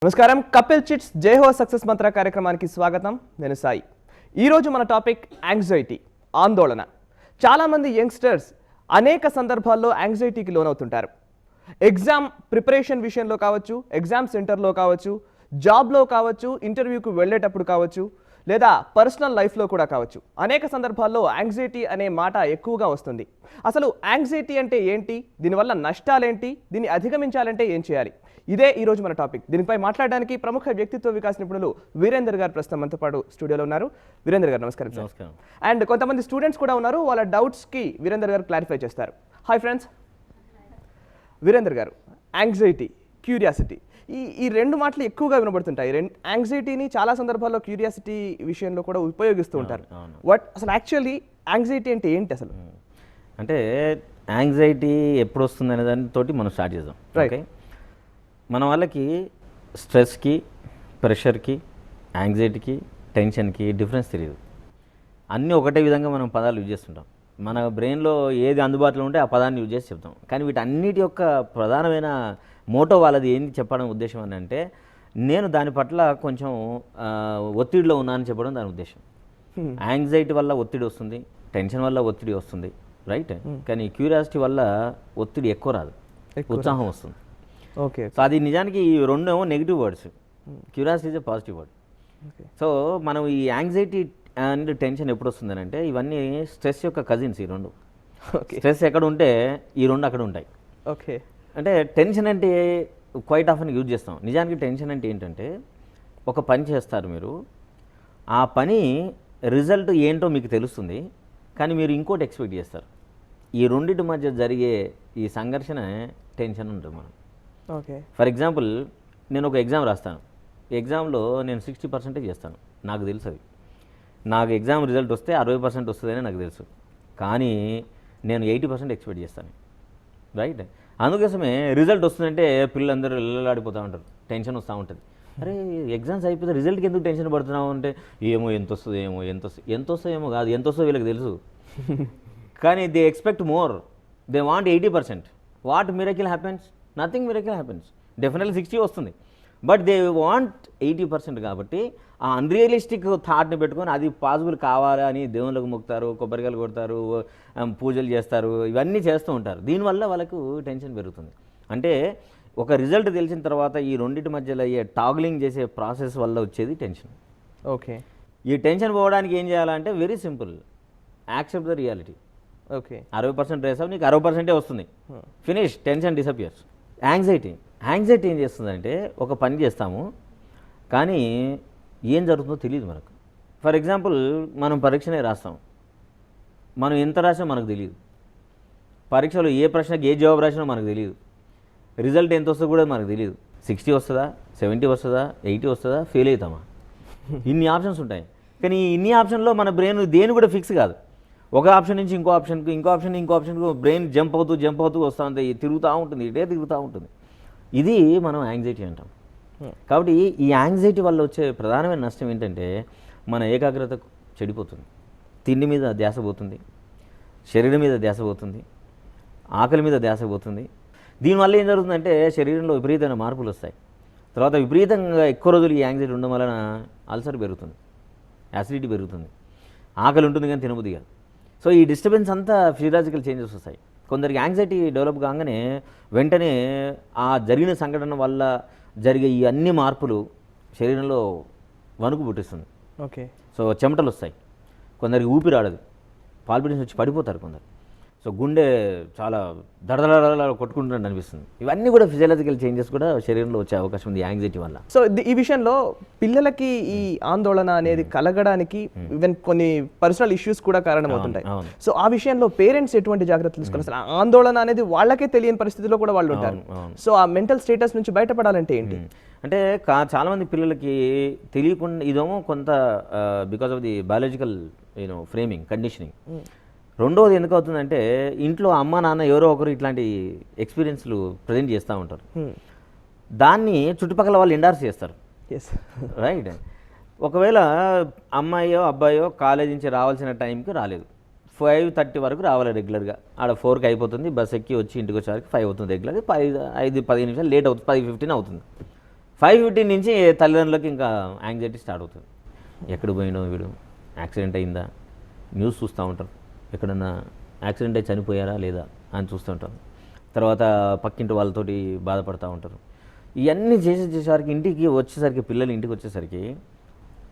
నమస్కారం. కపిల్ చిట్స్ జై హో సక్సెస్ మంత్ర కార్యక్రమానికి స్వాగతం. నేను సాయి. ఈరోజు మన టాపిక్ యాంగ్జైటీ, ఆందోళన. చాలామంది యంగ్స్టర్స్ అనేక సందర్భాల్లో యాంగ్జైటీకి లోనవుతుంటారు. ఎగ్జామ్ ప్రిపరేషన్ విషయంలో కావచ్చు, ఎగ్జామ్ సెంటర్లో కావచ్చు, జాబ్లో కావచ్చు, ఇంటర్వ్యూకి వెళ్ళేటప్పుడు కావచ్చు, లేదా పర్సనల్ లైఫ్లో కూడా కావచ్చు. అనేక సందర్భాల్లో యాంగ్జైటీ అనే మాట ఎక్కువగా వస్తుంది. అసలు యాంగ్జైటీ అంటే ఏంటి, దీనివల్ల నష్టాలేంటి, దీన్ని అధిగమించాలంటే ఏం చేయాలి, ఇదే ఈరోజు మన టాపిక్. దీనిపై మాట్లాడడానికి ప్రముఖ వ్యక్తిత్వ వికాస్ నిపుణులు వీరేందర్ గారు ప్రస్తుతం మనతో పాటు స్టూడియోలో ఉన్నారు. వీరేందర్ గారు నమస్కారం. నమస్కారం. అండ్ కొంతమంది స్టూడెంట్స్ కూడా ఉన్నారు, వాళ్ళ డౌట్స్కి వీరేందర్ గారు క్లారిఫై చేస్తారు. Hi friends. వీరేందర్ గారు, యాంగ్జైటీ, క్యూరియాసిటీ, ఈ రెండు మాటలు ఎక్కువగా వినబడుతుంటాయి. యాంగ్జైటీని చాలా సందర్భాల్లో క్యూరియాసిటీ విషయంలో కూడా ఉపయోగిస్తూ ఉంటారు. అసలు యాక్చువల్లీ యాంగ్జైటీ అంటే ఏంటి అసలు? అంటే యాంగ్జైటీ ఎప్పుడు వస్తుంది అనే దానితోటి మనం స్టార్ట్ చేద్దాం. ఓకే, మన వాళ్ళకి స్ట్రెస్కి, ప్రెషర్కి, యాంగ్జైటీకి, టెన్షన్కి డిఫరెన్స్ తెలియదు. అన్నీ ఒకటే విధంగా మనం పదాలు యూజ్ చేస్తుంటాం. మన బ్రెయిన్లో ఏది అందుబాటులో ఉంటే ఆ పదాన్ని యూజ్ చేసి చెప్తాం. కానీ వీటన్నిటి యొక్క ప్రధానమైన మోటో వాళ్ళది ఏంటి చెప్పడం ఉద్దేశం అని అంటే, నేను దాని పట్ల కొంచెం ఒత్తిడిలో ఉన్నానని చెప్పడం దాని ఉద్దేశం. యాంగ్జైటీ వల్ల ఒత్తిడి వస్తుంది, టెన్షన్ వల్ల ఒత్తిడి వస్తుంది, రైట్. కానీ క్యూరియాసిటీ వల్ల ఒత్తిడి ఎక్కువ రాదు, ఉత్సాహం వస్తుంది. ఓకే, సో అది నిజానికి ఈ రెండేమో negative words, curiosity is a positive word. So మనం ఈ యాంగ్జైటీ అండ్ టెన్షన్ ఎప్పుడు వస్తుందని అంటే, ఇవన్నీ స్ట్రెస్ యొక్క కజిన్స్. ఈ రెండు స్ట్రెస్ ఎక్కడ ఉంటే ఈ రెండు అక్కడ ఉంటాయి. ఓకే, అంటే టెన్షన్ అంటే క్వైట్ ఆఫెన్ యూజ్ చేస్తాం. నిజానికి టెన్షన్ అంటే ఏంటంటే, ఒక పని చేస్తారు మీరు, ఆ పని రిజల్ట్ ఏంటో మీకు తెలుస్తుంది, కానీ మీరు ఇంకోటి ఎక్స్పెక్ట్ చేస్తారు. ఈ రెండింటి మధ్య జరిగే ఈ సంఘర్షణ టెన్షన్ ఉంటుంది మనం. ఓకే, ఫర్ ఎగ్జాంపుల్, నేను ఒక ఎగ్జామ్ రాస్తాను. ఎగ్జామ్లో నేను 60% చేస్తాను, నాకు తెలుసు. అది నాకు ఎగ్జామ్ రిజల్ట్ వస్తే 60% వస్తుందని నాకు తెలుసు, కానీ నేను 80% ఎక్స్పెక్ట్ చేస్తాను, రైట్. అందుకోసమే రిజల్ట్ వస్తుందంటే పిల్లలందరూ ఇళ్ళలాడిపోతూ ఉంటారు, టెన్షన్ వస్తూ ఉంటుంది. అరే ఎగ్జామ్స్ అయిపోతే రిజల్ట్కి ఎందుకు టెన్షన్ పడుతున్నావు అంటే, ఏమో ఎంత వస్తుంది, ఎంత వస్తుందేమో కాదు, ఎంత వస్తుందో వీళ్ళకి తెలుసు. కానీ they expect more, they want 80%. What miracle happens? Nothing miracle happens. Definitely 60 వస్తుంది, బట్ దే వాంట్ 80%. కాబట్టి ఆ అన్రియలిస్టిక్ థాట్ని పెట్టుకొని అది పాసిబుల్ కావాలా అని దేవుళ్ళకు మొక్కుతారు, కొబ్బరికాయలు కొడతారు, పూజలు చేస్తారు, ఇవన్నీ చేస్తూ ఉంటారు. దీనివల్ల వాళ్ళకు టెన్షన్ పెరుగుతుంది. అంటే ఒక రిజల్ట్ తెలిసిన తర్వాత ఈ రెండింటి మధ్యలో అయ్యే టాగ్లింగ్ చేసే ప్రాసెస్ వల్ల వచ్చేది టెన్షన్. ఓకే, ఈ టెన్షన్ పోవడానికి ఏం చేయాలంటే very simple, accept the reality. Okay, 60% రేసావు, నీకు 60% వస్తుంది, ఫినిష్, టెన్షన్ డిసపియర్స్. యాంగ్జైటీ ఏం చేస్తుందంటే, ఒక పని చేస్తాము కానీ ఏం జరుగుతుందో తెలియదు మనకు. ఫర్ ఎగ్జాంపుల్, మనం పరీక్షనే రాస్తాం, మనం ఎంత రాసినా మనకు తెలియదు. పరీక్షలో ఏ ప్రశ్నకి ఏ జవాబు రాసినా మనకు తెలియదు. రిజల్ట్ ఎంత వస్తుందో కూడా మనకు తెలియదు. 60 వస్తుందా, 70 వస్తుందా, 80 వస్తుందా, ఫెయిల్ అవుతామా, ఇన్ని ఆప్షన్స్ ఉంటాయి. కానీ ఇన్ని ఆప్షన్లో మన బ్రెయిన్ దేని కూడా ఫిక్స్ కాదు. ఒక ఆప్షన్ నుంచి ఇంకో ఆప్షన్కు బ్రెయిన్ జంప్ అవుతూ వస్తూ ఉంటుంది, తిరుగుతూ ఉంటుంది, ఇదే తిరుగుతూ ఉంటుంది. ఇది మనం యాంగ్జైటీ అంటాం. కాబట్టి ఈ యాంగ్జైటీ వల్ల వచ్చే ప్రధానమైన నష్టం ఏంటంటే, మన ఏకాగ్రత చెడిపోతుంది, తిండి మీద ధ్యాస పోతుంది, శరీరం మీద ధ్యాస పోతుంది, ఆకలి మీద ధ్యాస పోతుంది. దీనివల్ల ఏం జరుగుతుందంటే, శరీరంలో విపరీతమైన మార్పులు వస్తాయి. తర్వాత విపరీతంగా ఎక్కువ రోజులు ఈ యాంగ్జైటీ ఉండడం వలన అల్సర్ పెరుగుతుంది, యాసిడిటీ పెరుగుతుంది, ఆకలి ఉంటుంది కానీ తినబుద్ధి కాదు. సో ఈ డిస్టర్బెన్స్ అంతా ఫిజియలాజికల్ చేంజెస్ వస్తాయి. కొందరికి యాంగ్జైటీ డెవలప్ కాగానే వెంటనే ఆ జరిగిన సంఘటన వల్ల జరిగే ఈ అన్ని మార్పులు శరీరంలో వణుకు పుట్టిస్తుంది. ఓకే, సో చెమటలు వస్తాయి, కొందరికి ఊపిరాడదు, పాల్పిటేషన్ వచ్చి పడిపోతారు కొందరు. సో గుండె చాలా దడదడ కొట్టుకుంటున్నట్టు అనిపిస్తుంది. ఇవన్నీ కూడా ఫిజియలాజికల్ చేంజెస్ కూడా శరీరంలో వచ్చే అవకాశం ఉంది యాంగ్జైటీ వల్ల. సో ఈ విషయంలో పిల్లలకి ఈ ఆందోళన అనేది కలగడానికి ఈవెన్ కొన్ని పర్సనల్ ఇష్యూస్ కూడా కారణమవుతుంటాయి. సో ఆ విషయంలో పేరెంట్స్ ఎటువంటి జాగ్రత్తలు తీసుకోవాలి? అసలు ఆందోళన అనేది వాళ్ళకే తెలియని పరిస్థితిలో కూడా వాళ్ళు ఉంటారు. సో ఆ మెంటల్ స్టేటస్ నుంచి బయటపడాలంటే ఏంటి అంటే, చాలామంది పిల్లలకి తెలియకుండా, ఇదేమో కొంత because of the biological framing, conditioning. రెండవది ఎందుకు అవుతుందంటే, ఇంట్లో అమ్మ నాన్న ఎవరో ఒకరు ఇట్లాంటి ఎక్స్పీరియన్స్లు ప్రజెంట్ చేస్తూ ఉంటారు. దాన్ని చుట్టుపక్కల వాళ్ళు ఎండార్స్ చేస్తారు, రైట్. ఒకవేళ అమ్మాయో అబ్బాయో కాలేజ్ నుంచి రావాల్సిన టైంకి రాలేదు, 5:30 వరకు రావాలి రెగ్యులర్గా. ఆడ 4కి అయిపోతుంది, బస్ ఎక్కి వచ్చి ఇంటికి వచ్చేసరికి 5 అవుతుంది రెగ్యులర్గా. 5-15 నిమిషాలు లేట్ అవుతుంది, 10-15 అవుతుంది. 5:15 నుంచి తల్లిదండ్రులకి ఇంకా యాంగ్జైటీ స్టార్ట్ అవుతుంది. ఎక్కడ పోయినో వీడు, యాక్సిడెంట్ అయిందా, న్యూస్ చూస్తూ ఉంటారు, ఎక్కడన్నా యాక్సిడెంట్ అయి చనిపోయారా లేదా అని చూస్తూ ఉంటారు. తర్వాత పక్కింటి వాళ్ళతోటి బాధపడుతూ ఉంటారు. ఇవన్నీ చేసేసరికి ఇంటికి వచ్చేసరికి, పిల్లలు ఇంటికి వచ్చేసరికి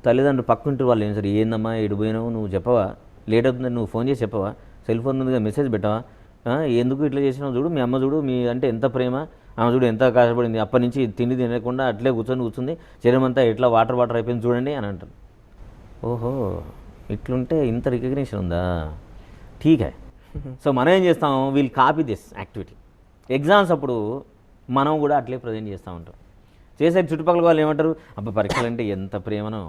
తల్లిదండ్రులు పక్కింటి వాళ్ళు ఏం సరే, ఏందమ్మా ఎటు పోయినావు, నువ్వు చెప్పవా, లేట్ అవుతుందని నువ్వు ఫోన్ చేసి చెప్పవా, సెల్ ఫోన్ ముందుగా మెసేజ్ పెట్టవా, ఎందుకు ఇట్లా చేసినావు చూడు, మీ అమ్మ చూడు, మీ అంటే ఎంత ప్రేమ, ఆమె చూడు ఎంత కష్టపడింది, అప్పటి నుంచి తిండి తినకుండా అట్లే కూర్చుంది, శరీరం అంతా ఎట్లా వాటర్ అయిపోయింది చూడండి అని అంటారు. ఓహో, ఇట్లుంటే ఇంత రికగ్నిషన్ ఉందా, ఠీక్ హై. సో మనం ఏం చేస్తాం, we'll copy this activity. Exams అప్పుడు మనం కూడా అట్లే ప్రజెంట్ చేస్తూ ఉంటాం. చేసే చుట్టుపక్కల వాళ్ళు ఏమంటారు, అబ్బా పరీక్షలు అంటే ఎంత ప్రేమనో,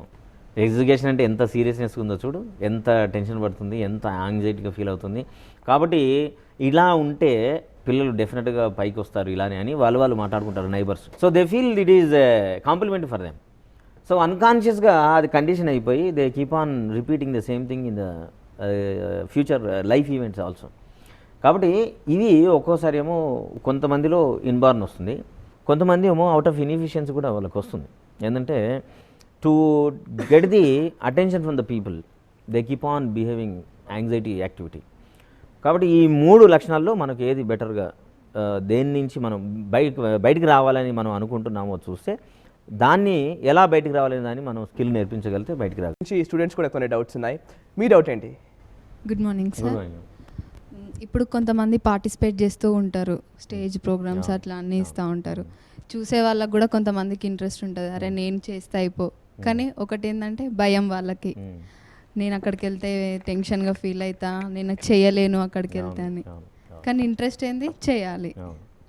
ఎడ్యుకేషన్ అంటే ఎంత సీరియస్నెస్ ఉందో చూడు, ఎంత టెన్షన్ పడుతుంది, ఎంత యాంగ్జైటీగా ఫీల్ అవుతుంది. కాబట్టి ఇలా ఉంటే పిల్లలు డెఫినెట్గా పైకి వస్తారు ఇలానే అని వాళ్ళు మాట్లాడుకుంటారు neighbours. So they feel it is compliment for them. So అన్కాన్షియస్గా అది కండిషన్ అయిపోయి they keep on repeating the same thing in the future life events also. కాబట్టి ఇవి ఒక్కోసారి ఏమో కొంతమందిలో ఇన్బార్న్ వస్తుంది, కొంతమంది ఏమో అవుట్ ఆఫ్ ఇన్ఎఫిషియన్సీ కూడా వాళ్ళకి వస్తుంది. ఏంటంటే to get the attention from the people they keep on behaving anxiety activity. కాబట్టి ఈ 3 లక్షణాల్లో మనకు ఏది బెటర్గా దేని నుంచి మనం బయటికి రావాలని మనం అనుకుంటున్నామో చూస్తే దాన్ని ఎలా బయటికి రావాలని దాన్ని మనం స్కిల్ నేర్పించగలిగితే బయటికి రావాలి. స్టూడెంట్స్ కూడా కొన్ని డౌట్స్ ఉన్నాయి. మీ డౌట్ ఏంటి? Good morning sir. ఇప్పుడు కొంతమంది పార్టిసిపేట్ చేస్తూ ఉంటారు, స్టేజ్ ప్రోగ్రామ్స్ అట్లా అన్నీ ఇస్తూ ఉంటారు. చూసే వాళ్ళకి కూడా కొంతమందికి ఇంట్రెస్ట్ ఉంటుంది, అరే నేను చేస్తే అయిపో. కానీ ఒకటి ఏంటంటే భయం వాళ్ళకి, నేను అక్కడికి వెళ్తే టెన్షన్గా ఫీల్ అవుతా, నేను చేయలేను అక్కడికి వెళ్తే అని. కానీ ఇంట్రెస్ట్ ఏంది, చేయాలి.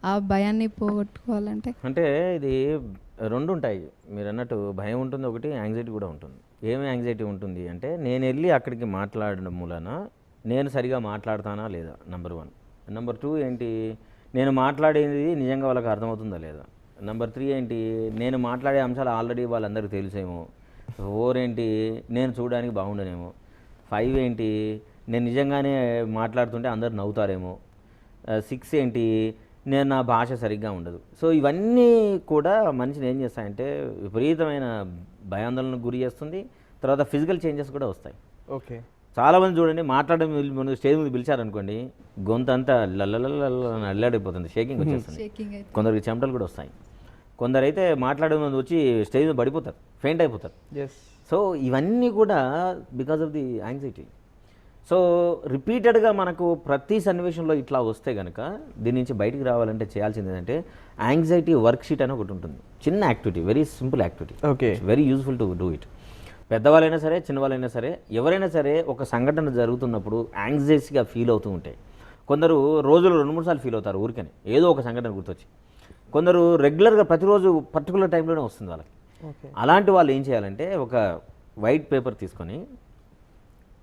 ఆ భయాన్ని పోగొట్టుకోవాలంటే అంటే ఇది 2 ఉంటాయి. మీరు అన్నట్టు భయం ఉంటుంది, ఒకటి యాంగ్జైటీ కూడా ఉంటుంది. ఏమి యాంగ్జైటీ ఉంటుంది అంటే, నేను వెళ్ళి అక్కడికి మాట్లాడడం మూలన నేను సరిగా మాట్లాడతానా లేదా, నెంబర్ 1. నెంబర్ 2 ఏంటి, నేను మాట్లాడేది నిజంగా వాళ్ళకి అర్థమవుతుందా లేదా. నెంబర్ 3 ఏంటి, నేను మాట్లాడే అంశాలు ఆల్రెడీ వాళ్ళందరికీ తెలిసేమో. 4 ఏంటి, నేను చూడడానికి బాగుండనేమో. 5 ఏంటి, నేను నిజంగానే మాట్లాడుతుంటే అందరు నవ్వుతారేమో. 6 ఏంటి, నేను నా భాష సరిగ్గా ఉండదు. సో ఇవన్నీ కూడా మనిషిని ఏం చేస్తాయంటే విపరీతమైన భయాందోళనకు గురి చేస్తుంది. తర్వాత ఫిజికల్ చేంజెస్ కూడా వస్తాయి. ఓకే, చాలామంది చూడండి, మాట్లాడడం ముందు స్టేజ్ ముందు పిలిచారనుకోండి, గొంతు అంతా అల్లాడిపోతుంది, షేకింగ్ వచ్చేస్తుంది. కొందరికి చెమటలు కూడా వస్తాయి. కొందరైతే మాట్లాడే ముందు వచ్చి స్టేజ్ మీద పడిపోతారు, ఫెయింట్ అయిపోతారు. సో ఇవన్నీ కూడా because of the anxiety. So రిపీటెడ్గా మనకు ప్రతి సన్నివేశంలో ఇట్లా వస్తే కనుక దీని నుంచి బయటికి రావాలంటే చేయాల్సింది ఏంటంటే యాంగ్జైటీ వర్క్షీట్ అని ఒకటి ఉంటుంది. చిన్న activity, very simple activity, okay, very useful to do it. పెద్దవాళ్ళైనా సరే, చిన్నవాళ్ళైనా సరే, ఎవరైనా సరే ఒక సంఘటన జరుగుతున్నప్పుడు యాంగ్జైటీగా ఫీల్ అవుతూ ఉంటాయి. కొందరు రోజులు 2-3 సార్లు ఫీల్ అవుతారు ఊరికనే, ఏదో ఒక సంఘటన గుర్తొచ్చి. కొందరు రెగ్యులర్గా ప్రతిరోజు పర్టికులర్ టైంలోనే వస్తుంది వాళ్ళకి. అలాంటి వాళ్ళు ఏం చేయాలంటే ఒక వైట్ పేపర్ తీసుకొని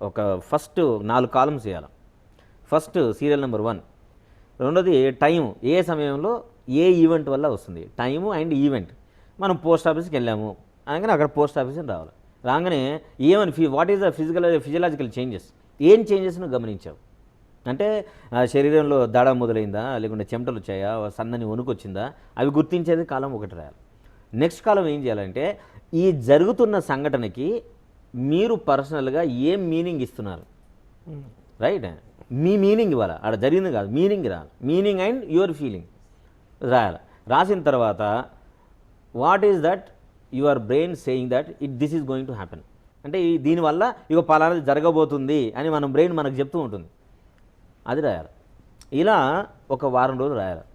ఒక ఫస్ట్ 4 కాలమ్స్ చేయాలి. ఫస్ట్ సీరియల్ నెంబర్ 1, రెండోది టైం, ఏ సమయంలో ఏ ఈవెంట్ వల్ల వస్తుంది, టైము అండ్ ఈవెంట్. మనం పోస్ట్ ఆఫీస్కి వెళ్ళాము అనగానే అక్కడ పోస్ట్ ఆఫీస్కి రావాలి. రాగానే ఏమని what is the physiological changes, ఏం చేంజెస్ను గమనించావు అంటే శరీరంలో దడ మొదలైందా, లేకుంటే చెమటలు వచ్చాయా, సన్నని వణుకు వచ్చిందా, అవి గుర్తించేది కాలం 1 రాయాలి. నెక్స్ట్ కాలం ఏం చేయాలంటే ఈ జరుగుతున్న సంఘటనకి మీరు పర్సనల్గా ఏం మీనింగ్ ఇస్తున్నారు, రైట్, మీ మీనింగ్ ఇవ్వాలి. అక్కడ జరిగింది కాదు, మీనింగ్ రాయాలి. మీనింగ్ అండ్ యువర్ ఫీలింగ్ రాయాలి. రాసిన తర్వాత what is that your brain saying that this is going to happen, అంటే దీనివల్ల ఇక పలానాది జరగబోతుంది అని మన బ్రెయిన్ మనకు చెప్తూ ఉంటుంది, అది రాయాలి. ఇలా ఒక వారం రోజులు రాయాలి.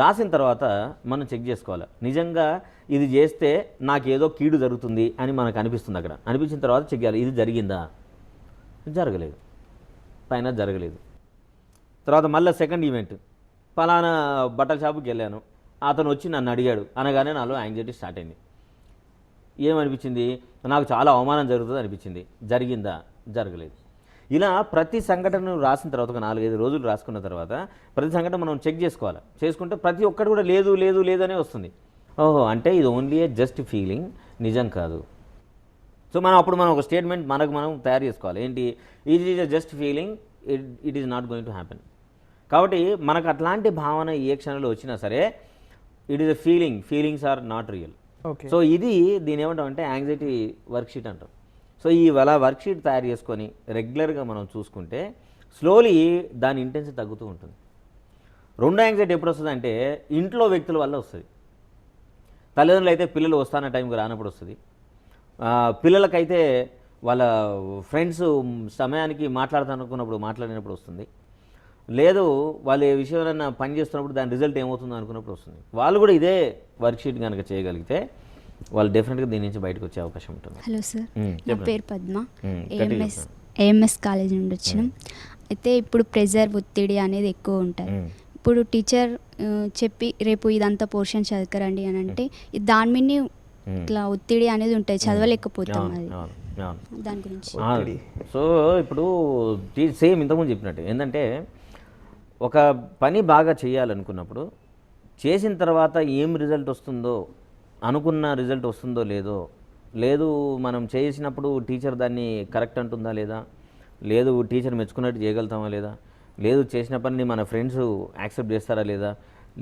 రాసిన తర్వాత మనం చెక్ చేసుకోవాలి, నిజంగా ఇది చేస్తే నాకేదో కీడు జరుగుతుంది అని మనకు అనిపిస్తుంది. అక్కడ అనిపించిన తర్వాత చెక్ చేయాలి, ఇది జరిగిందా, జరగలేదు, పైన జరగలేదు. తర్వాత మళ్ళీ సెకండ్ ఈవెంట్, పలానా బట్టల షాపుకి వెళ్ళాను, అతను వచ్చి నన్ను అడిగాడు అనగానే నాలో యాంగ్జైటీ స్టార్ట్ అయింది. ఏమనిపించింది, నాకు చాలా అవమానం జరుగుతుంది అనిపించింది, జరిగిందా, జరగలేదు. ఇలా ప్రతి సంఘటనను రాసిన తర్వాత ఒక 4-5 రోజులు రాసుకున్న తర్వాత ప్రతి సంఘటన మనం చెక్ చేసుకోవాలి. చేసుకుంటే ప్రతి ఒక్కటి కూడా లేదు లేదు లేదు అనే వస్తుంది. ఓహో, అంటే ఇది ఓన్లీ ఏ జస్ట్ ఫీలింగ్, నిజం కాదు. సో మనం ఒక స్టేట్మెంట్ మనం తయారు చేసుకోవాలి. ఏంటి, it is just feeling, it is not going to happen. కాబట్టి మనకు అట్లాంటి భావన ఏ క్షణంలో వచ్చినా సరే, it is a feeling, feelings are not real. Okay. So ఇది దీని ఏమంటాం అంటే యాంగ్జైటీ వర్క్షీట్ అంటాం. సో ఈ అలా వర్క్షీట్ తయారు చేసుకొని రెగ్యులర్గా మనం చూసుకుంటే స్లోలీ దాని ఇంటెన్సిటీ తగ్గుతూ ఉంటుంది. రెండో యాంగ్జైటీ ఎప్పుడు వస్తుంది అంటే ఇంట్లో వ్యక్తుల వల్ల వస్తుంది. తల్లిదండ్రులు అయితే పిల్లలు వస్తాన టైంకి రానప్పుడు వస్తుంది. పిల్లలకైతే వాళ్ళ ఫ్రెండ్స్ సమయానికి మాట్లాడుతానుకున్నప్పుడు మాట్లాడినప్పుడు వస్తుంది. లేదు వాళ్ళు ఏ విషయంలో పని చేస్తున్నప్పుడు దాని రిజల్ట్ ఏమవుతుందో అనుకున్నప్పుడు వస్తుంది. వాళ్ళు కూడా ఇదే వర్క్షీట్ కనుక చేయగలిగితే వాళ్ళు డెఫినెట్గా దీని నుంచి బయటకు వచ్చే అవకాశం ఉంటుంది. హలో సార్, నా చెప్పండి. పేరు పద్మ, గట్టిగా ఏఎంఎస్ కాలేజ్ నుండి వచ్చినాం. అయితే ఇప్పుడు ప్రెజర్, ఒత్తిడి అనేది ఎక్కువ ఉంటుంది. ఇప్పుడు టీచర్ చెప్పి రేపు ఇదంతా పోర్షన్ చదవకరండి అని అంటే దాని మీద ఇట్లా ఒత్తిడి అనేది ఉంటుంది, చదవలేకపోతాం. అది దాని గురించి. సో ఇప్పుడు సేమ్ ఇంతకుముందు చెప్పినట్టు ఏంటంటే ఒక పని బాగా చేయాలనుకున్నప్పుడు చేసిన తర్వాత ఏం రిజల్ట్ వస్తుందో, అనుకున్న రిజల్ట్ వస్తుందో లేదు మనం చేసినప్పుడు టీచర్ దాన్ని కరెక్ట్ అంటుందా లేదా, లేదు టీచర్ మెచ్చుకున్నట్టు చేయగలుగుతామా లేదా, లేదు చేసిన పనిని మన ఫ్రెండ్స్ యాక్సెప్ట్ చేస్తారా లేదా,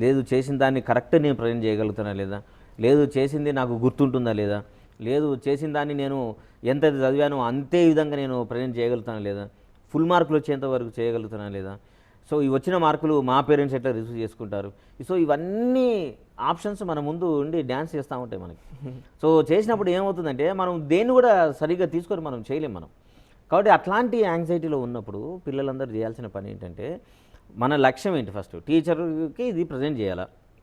లేదు చేసిన దాన్ని కరెక్ట్ నేను ప్రజెంట్ చేయగలుగుతానా లేదా, లేదు చేసింది నాకు గుర్తుంటుందా లేదా, లేదు చేసిన దాన్ని నేను ఎంత చదివానో అంతే విధంగా నేను ప్రజెంట్ చేయగలుగుతానా లేదా, ఫుల్ మార్కులు వచ్చేంత వరకు చేయగలుగుతానా లేదా, సో ఈ వచ్చిన మార్కులు మా పేరెంట్స్ ఎట్లా రిసీవ్ చేసుకుంటారు. సో ఇవన్నీ ఆప్షన్స్ మన ముందు ఉండి డ్యాన్స్ చేస్తూ ఉంటాయి మనకి. సో చేసినప్పుడు ఏమవుతుందంటే మనం దేన్ని కూడా సరిగ్గా తీసుకొని మనం చేయలేం మనం. కాబట్టి అట్లాంటి యాంగ్జైటీలో ఉన్నప్పుడు పిల్లలందరూ చేయాల్సిన పని ఏంటంటే మన లక్ష్యం ఏంటి, ఫస్ట్ టీచర్కి ఇది ప్రజెంట్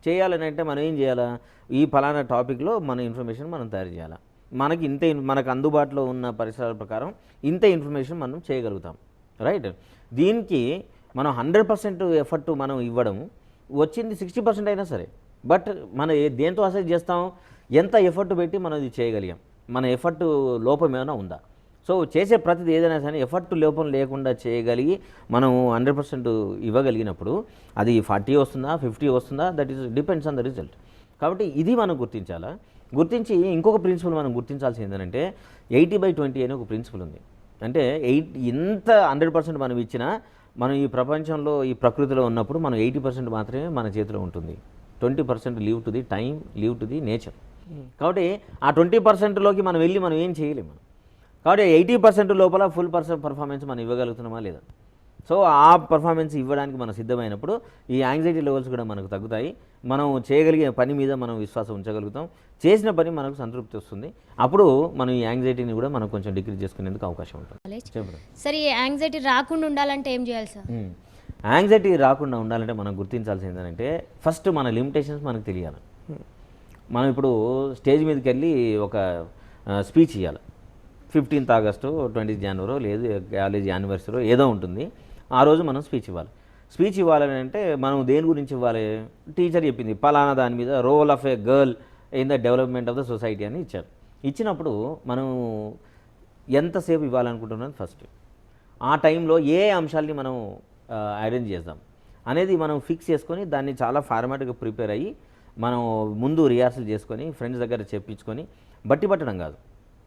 చేయాలని అంటే మనం ఏం చేయాలా, ఈ ఫలానా టాపిక్లో మన ఇన్ఫర్మేషన్ మనం తయారు చేయాలా, మనకు అందుబాటులో ఉన్న పరిసరాల ప్రకారం ఇంత ఇన్ఫర్మేషన్ మనం చేయగలుగుతాం, రైట్. దీనికి మనం 100% ఎఫర్ట్ మనం ఇవ్వడం, వచ్చింది 60% అయినా సరే, బట్ మనం దేంతో అసెస్ చేస్తాం, ఎంత ఎఫర్ట్ పెట్టి మనం ఇది చేయగలిగాం, మన ఎఫర్ట్ లోపం ఏమైనా ఉందా. సో చేసే ప్రతిది ఏదైనా సరే ఎఫర్ట్ లోపం లేకుండా చేయగలిగి మనం 100% ఇవ్వగలిగినప్పుడు అది 40 వస్తుందా 50 వస్తుందా, that is depends on the result. కాబట్టి ఇది మనం గుర్తించాలా. గుర్తించి ఇంకొక ప్రిన్సిపల్ మనం గుర్తించాల్సింది ఏంటంటే 80/20 అనే ఒక ప్రిన్సిపల్ ఉంది. అంటే ఎంత 100% మనం ఇచ్చినా మనం ఈ ప్రపంచంలో ఈ ప్రకృతిలో ఉన్నప్పుడు మనం 80% మాత్రమే మన చేతిలో ఉంటుంది. 20% leave to the time, leave to the nature. కాబట్టి ఆ 20%లోకి మనం వెళ్ళి మనం ఏం చేయలేము. కాబట్టి 80% లోపల ఫుల్ పర్ఫార్మెన్స్ మనం ఇవ్వగలుగుతున్నామా లేదా. సో ఆ పర్ఫార్మెన్స్ ఇవ్వడానికి మనం సిద్ధమైనప్పుడు ఈ యాంగ్జైటీ లెవెల్స్ కూడా మనకు తగ్గుతాయి. మనం చేయగలిగే పని మీద మనం విశ్వాసం ఉంచగలుగుతాం, చేసిన పని మనకు సంతృప్తి వస్తుంది. అప్పుడు మనం ఈ యాంగ్జైటీని కూడా మనం కొంచెం డిక్రీజ్ చేసుకునేందుకు అవకాశం ఉంటుంది. చెప్పండి సరే, ఈ యాంగ్జైటీ రాకుండా ఉండాలంటే ఏం చేయాలి సార్? యాంగ్జైటీ రాకుండా ఉండాలంటే మనం గుర్తించాల్సింది ఏంటంటే ఫస్ట్ మన లిమిటేషన్స్ మనకు తెలియాలి. మనం ఇప్పుడు స్టేజ్ మీదకి వెళ్ళి ఒక స్పీచ్ ఇవ్వాలి. 15th ఆగస్టు, 20th జనవరి, లేదు కాలేజ్ యానివర్సరీ ఏదో ఉంటుంది, ఆ రోజు మనం స్పీచ్ ఇవ్వాలి. స్పీచ్ ఇవ్వాలని అంటే మనం దేని గురించి ఇవ్వాలి, టీచర్ చెప్పింది పలానా దాని మీద role of a girl in the development of the society అని ఇచ్చారు. ఇచ్చినప్పుడు మనం ఎంతసేపు ఇవ్వాలనుకుంటున్నది ఫస్ట్, ఆ టైంలో ఏ అంశాలని మనం అరేంజ్ చేద్దాం అనేది మనం ఫిక్స్ చేసుకొని దాన్ని చాలా ఫార్మాట్గా ప్రిపేర్ అయ్యి మనం ముందు రిహార్సల్ చేసుకొని ఫ్రెండ్స్ దగ్గర చెప్పించుకొని బట్టి పట్టడం కాదు,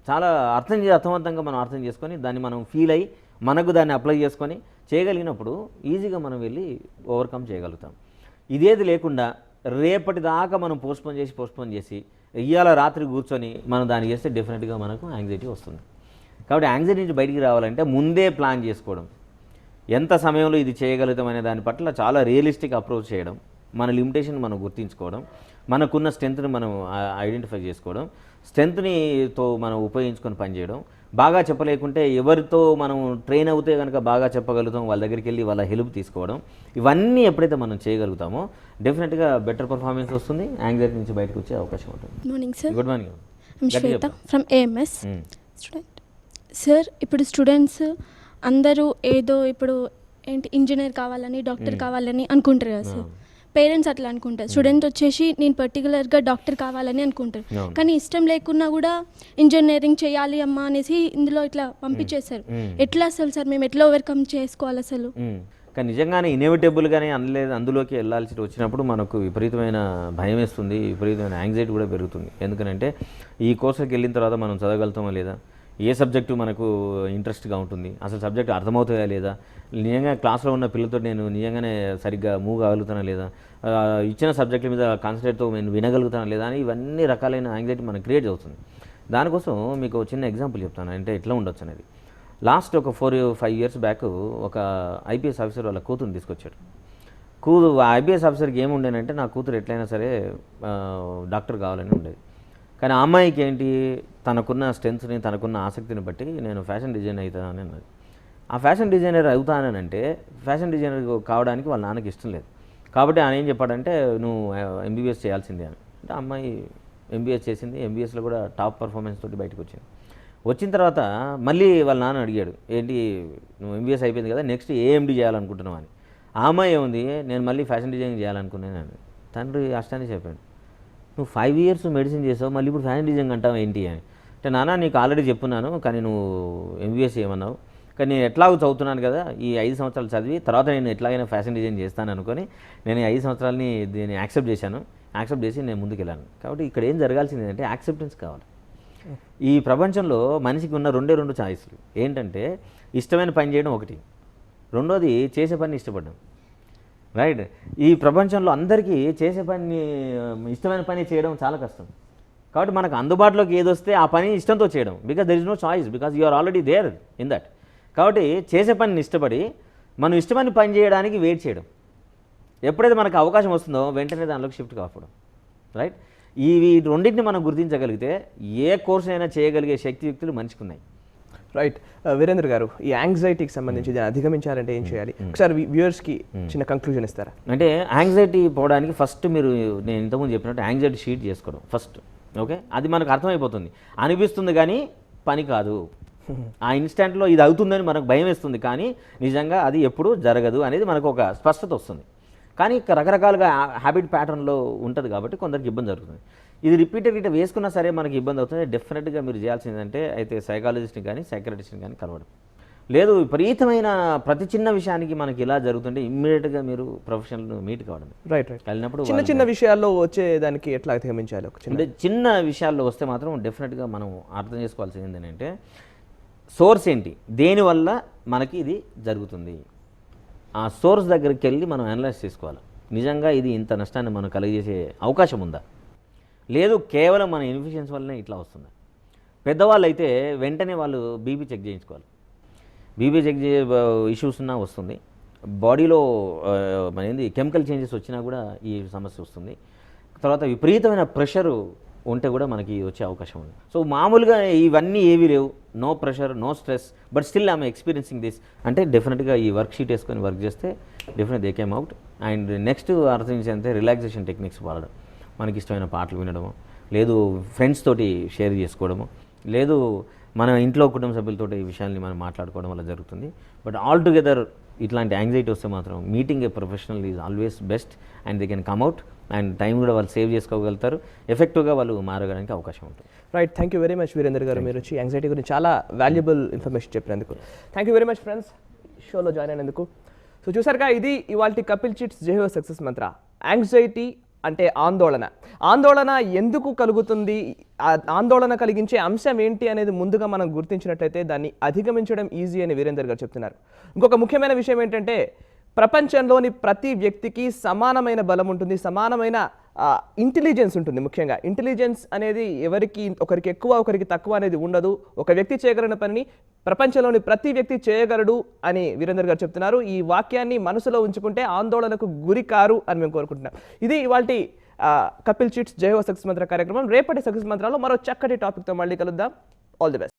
చాలా అర్థవంతంగా మనం అర్థం చేసుకొని దాన్ని మనం ఫీల్ అయ్యి మనకు దాన్ని అప్లై చేసుకొని చేయగలిగినప్పుడు ఈజీగా మనం వెళ్ళి ఓవర్కమ్ చేయగలుగుతాం. ఇదేది లేకుండా రేపటి దాకా మనం పోస్ట్పోన్ చేసి ఇవాళ రాత్రి కూర్చొని మనం దాన్ని చేస్తే డెఫినెట్గా మనకు యాంగ్జైటీ వస్తుంది. కాబట్టి యాంగ్జైటీ నుంచి బయటికి రావాలంటే ముందే ప్లాన్ చేసుకోవడం, ఎంత సమయంలో ఇది చేయగలుగుతాం అనే దాని పట్ల చాలా రియలిస్టిక్ అప్రోచ్ చేయడం, మన లిమిటేషన్ మనం గుర్తించుకోవడం, మనకున్న స్ట్రెంత్ని మనం ఐడెంటిఫై చేసుకోవడం, స్ట్రెంత్నితో మనం ఉపయోగించుకొని పనిచేయడం, బాగా చెప్పలేకుంటే ఎవరితో మనం ట్రైన్ అవుతే కనుక బాగా చెప్పగలుగుతాం వాళ్ళ దగ్గరికి వెళ్ళి వాళ్ళ హెల్ప్ తీసుకోవడం, ఇవన్నీ ఎప్పుడైతే మనం చేయగలుగుతామో డెఫినెట్గా బెటర్ పర్ఫార్మెన్స్ వస్తుంది, యాంగ్జైటీ నుంచి బయటకు వచ్చే అవకాశం ఉంటుంది. Morning sir. Good morning. Shweta from AMS student. Sir, ఇప్పుడు స్టూడెంట్స్ అందరూ ఏదో ఇప్పుడు ఇంజనీర్ కావాలని, డాక్టర్ కావాలని అనుకుంటారు కదా సార్. పేరెంట్స్ అట్లా అనుకుంటారు, స్టూడెంట్ వచ్చేసి నేను పర్టికులర్గా డాక్టర్ కావాలని అనుకుంటారు, కానీ ఇష్టం లేకున్నా కూడా ఇంజనీరింగ్ చేయాలి అమ్మా అనేసి ఇందులో ఇట్లా పంపించేస్తారు. ఎట్లా అసలు సార్ మేము ఎట్లా ఓవర్కమ్ చేసుకోవాలి అసలు? కానీ నిజంగానే ఇన్ఎవిటబుల్గానే అందులోకి వెళ్ళాల్సి వచ్చినప్పుడు మనకు విపరీతమైన భయం వేస్తుంది, విపరీతమైన యాంగ్జైటీ కూడా పెరుగుతుంది. ఎందుకంటే ఈ కోర్సుకి వెళ్ళిన తర్వాత మనం చదవగలుగుతామా లేదా, ఏ సబ్జెక్టు మనకు ఇంట్రెస్ట్గా ఉంటుంది, అసలు సబ్జెక్ట్ అర్థమవుతుందా లేదా, నిజంగా క్లాస్లో ఉన్న పిల్లలతో నేను నిజంగానే సరిగ్గా మూవ్ కాగలుగుతానా లేదా, ఇచ్చిన సబ్జెక్టుల మీద కాన్సన్ట్రేట్తో నేను వినగలుగుతానా లేదా అని ఇవన్నీ రకాలైన యాంగ్జైటీ మనకు క్రియేట్ అవుతుంది. దానికోసం మీకు చిన్న ఎగ్జాంపుల్ చెప్తాను, అంటే ఎట్లా ఉండొచ్చు అనేది. లాస్ట్ ఒక 4-5 ఇయర్స్ బ్యాక్ ఒక ఐపీఎస్ ఆఫీసర్ వాళ్ళ కూతురుని తీసుకొచ్చాడు. ఐపీఎస్ ఆఫీసర్కి ఏముండేనంటే నా కూతురు ఎట్లయినా సరే డాక్టర్ కావాలని ఉండేది. కానీ ఆ అమ్మాయికి ఏంటి, తనకున్న స్ట్రెంత్ని తనకున్న ఆసక్తిని బట్టి నేను ఫ్యాషన్ డిజైనర్ అవుతానని అన్నది. ఆ ఫ్యాషన్ డిజైనర్ అవుతానంటే ఫ్యాషన్ డిజైనర్ కావడానికి వాళ్ళ నాన్నకి ఇష్టం లేదు. కాబట్టి ఆయన ఏం చెప్పాడంటే నువ్వు ఎంబీబీఎస్ చేయాల్సిందే అని. అంటే అమ్మాయి ఎంబీఎస్ చేసింది. ఎంబీఎస్లో కూడా టాప్ పర్ఫార్మెన్స్ తోటి బయటకు వచ్చింది. వచ్చిన తర్వాత మళ్ళీ వాళ్ళ నాన్న అడిగాడు, ఏంటి నువ్వు ఎంబీఎస్ అయిపోయింది కదా, నెక్స్ట్ ఏఎండి చేయాలనుకుంటున్నావు అని. ఆ అమ్మాయి ఏముంది, నేను మళ్ళీ ఫ్యాషన్ డిజైనింగ్ చేయాలనుకున్నాను. తండ్రి అష్టాన్ని చెప్పాడు, నువ్వు 5 ఇయర్స్ మెడిసిన్ చేసావు, మళ్ళీ ఇప్పుడు ఫ్యాషన్ డిజైనింగ్ అంటావు ఏంటి అని. అంటే నాన్న నీకు ఆల్రెడీ చెప్పున్నాను, కానీ నువ్వు ఎంబీఎస్ చేయమన్నావు, కానీ నేను ఎట్లాగో చదువుతున్నాను కదా, ఈ 5 సంవత్సరాలు చదివి తర్వాత నేను ఎట్లాగైనా ఫ్యాషన్ డిజైన్ చేస్తాను అనుకొని నేను ఈ 5 సంవత్సరాలని దీన్ని యాక్సెప్ట్ చేశాను. యాక్సెప్ట్ చేసి నేను ముందుకు వెళ్ళాను. కాబట్టి ఇక్కడ ఏం జరగాల్సింది అంటే యాక్సెప్టెన్స్ కావాలి. ఈ ప్రపంచంలో మనిషికి ఉన్న 2 ఛాయిస్లు ఏంటంటే ఇష్టమైన పని చేయడం ఒకటి, రెండోది చేసే పని ఇష్టపడడం. రైట్. ఈ ప్రపంచంలో అందరికీ చేసే పని ఇష్టమైన పని చేయడం చాలా కష్టం. కాబట్టి మనకు అందుబాటులోకి ఏదొస్తే ఆ పని ఇష్టంతో చేయడం, because there is no choice, because you are already there in that. కాబట్టి చేసే పనిని ఇష్టపడి మనం ఇష్టమైన పని చేయడానికి వెయిట్ చేయడం. ఎప్పుడైతే మనకు అవకాశం వస్తుందో వెంటనే దానిలోకి షిఫ్ట్ కావడం. రైట్. ఈ రెండింటిని మనం గుర్తించగలిగితే ఏ కోర్స్ అయినా చేయగలిగే శక్తియుక్తులు మనిషికి ఉన్నాయి. రైట్. వీరేంద్ర గారు, ఈ యాంగ్జైటీకి సంబంధించి దాన్ని అధిగమించాలంటే ఏం చేయాలి? ఒకసారి వ్యూవర్స్కి చిన్న కంక్లూజన్ ఇస్తారా? అంటే యాంగ్జైటీ పోవడానికి ఫస్ట్ మీరు నేను ఇంతకుముందు చెప్పినట్టు యాంగ్జైటీ షీట్ చేసుకోవడం ఫస్ట్. ఓకే, అది మనకు అర్థమైపోతుంది. అనిపిస్తుంది కానీ పని కాదు. ఆ ఇన్స్టెంట్లో ఇది అవుతుందని మనకు భయం వేస్తుంది, కానీ నిజంగా అది ఎప్పుడూ జరగదు అనేది మనకు ఒక స్పష్టత వస్తుంది. కానీ రకరకాలుగా హ్యాబిట్ ప్యాటర్న్లో ఉంటుంది కాబట్టి కొందరికి ఇబ్బంది జరుగుతుంది. ఇది రిపీటెడ్ వేసుకున్నా సరే మనకి ఇబ్బంది అవుతుంది. డెఫినెట్గా మీరు చేయాల్సిందంటే అయితే సైకాలజిస్ట్ని కానీ సైకాట్రిస్ట్ని కానీ కలవడం. లేదు విపరీతమైన ప్రతి చిన్న విషయానికి మనకి ఇలా జరుగుతుంటే ఇమ్మీడియట్గా మీరు ప్రొఫెషనల్ మీట్ కావడం. రైట్. కలిగినప్పుడు చిన్న విషయాల్లో వచ్చే దానికి ఎట్లా అధిగమించాలి? అంటే చిన్న విషయాల్లో వస్తే మాత్రం డెఫినెట్గా మనం అర్థం చేసుకోవాల్సింది ఏంటంటే సోర్స్ ఏంటి, దేనివల్ల మనకి ఇది జరుగుతుంది, ఆ సోర్స్ దగ్గరికి వెళ్ళి మనం అనలైజ్ చేసుకోవాలి. నిజంగా ఇది ఇంత నష్టాన్ని మనం కలిగజేసే అవకాశం ఉందా, లేదు కేవలం మన ఇన్ఫిషియన్స్ వల్లనే ఇట్లా వస్తుందా. పెద్దవాళ్ళు అయితే వెంటనే వాళ్ళు బీపీ చెక్ చేయించుకోవాలి. బీపీ చెక్ ఇష్యూస్ ఉన్నా వస్తుంది. బాడీలో మన ఏంది కెమికల్ చేంజెస్ వచ్చినా కూడా ఈ సమస్య వస్తుంది. తర్వాత విపరీతమైన ప్రెషరు ఉంటే కూడా మనకి వచ్చే అవకాశం ఉంది. సో మామూలుగా ఇవన్నీ ఏవి లేవు, no pressure, no stress, but still I'm experiencing this అంటే డెఫినెట్గా ఈ వర్క్ షీట్ వేసుకొని వర్క్ చేస్తే definite they came out. And next అర్థించేంతే రిలాక్సేషన్ టెక్నిక్స్ వాడడం, మనకి ఇష్టమైన పాటలు వినడము, లేదు ఫ్రెండ్స్ తోటి షేర్ చేసుకోవడము, లేదు మన ఇంట్లో కుటుంబ సభ్యులతో ఈ విషయాన్ని మనం మాట్లాడుకోవడం వల్ల జరుగుతుంది. బట్ ఆల్ టుగెదర్ ఇట్లాంటి యాంగ్జైటీ వస్తే మాత్రం meeting a professional is always best and they can come out and time కూడా వాళ్ళు సేవ్ చేసుకోగలుగుతారు, ఎఫెక్టివ్గా వాళ్ళు మారడానికి అవకాశం ఉంటుంది. Right. Thank you very much Virendra గారు, మీరు వచ్చి యాంగ్జైటీ గురించి చాలా వాల్యుబుల్ ఇన్ఫర్మేషన్ చెప్పినందుకు. Thank you very much friends, షోలో జాయిన్ అయినందుకు. సో చూసారుగా, ఇది ఇవాల్టి కపిల్ చిట్స్ జై హో సక్సెస్ మంత్ర. యాంగ్జైటీ అంటే ఆందోళన. ఆందోళన ఎందుకు కలుగుతుంది, ఆందోళన కలిగించే అంశం ఏంటి అనేది ముందుగా మనం గుర్తించినట్లయితే దాన్ని అధిగమించడం ఈజీ అని వీరేందర్ గారు చెప్తున్నారు. ఇంకొక ముఖ్యమైన విషయం ఏంటంటే ప్రపంచంలోని ప్రతి వ్యక్తికి సమానమైన బలం ఉంటుంది, సమానమైన ఇంటెలిజెన్స్ ఉంటుంది. ముఖ్యంగా ఇంటెలిజెన్స్ అనేది ఒకరికి ఎక్కువ ఒకరికి తక్కువ అనేది ఉండదు. ఒక వ్యక్తి చేయగలిగిన పనిని ప్రపంచంలోని ప్రతి వ్యక్తి చేయగలడు అని వీరేందర్ గారు చెప్తున్నారు. ఈ వాక్యాన్ని మనసులో ఉంచుకుంటే ఆందోళనకు గురి కారు అని మేము కోరుకుంటున్నాం. ఇది ఇవాల్టి కపిల్ చిట్స్ జై హో సక్సెస్ మంత్ర కార్యక్రమం. రేపటి సక్సెస్ మంత్రాల్లో మరో చక్కటి టాపిక్తో మళ్ళీ కలుద్దాం. All the best.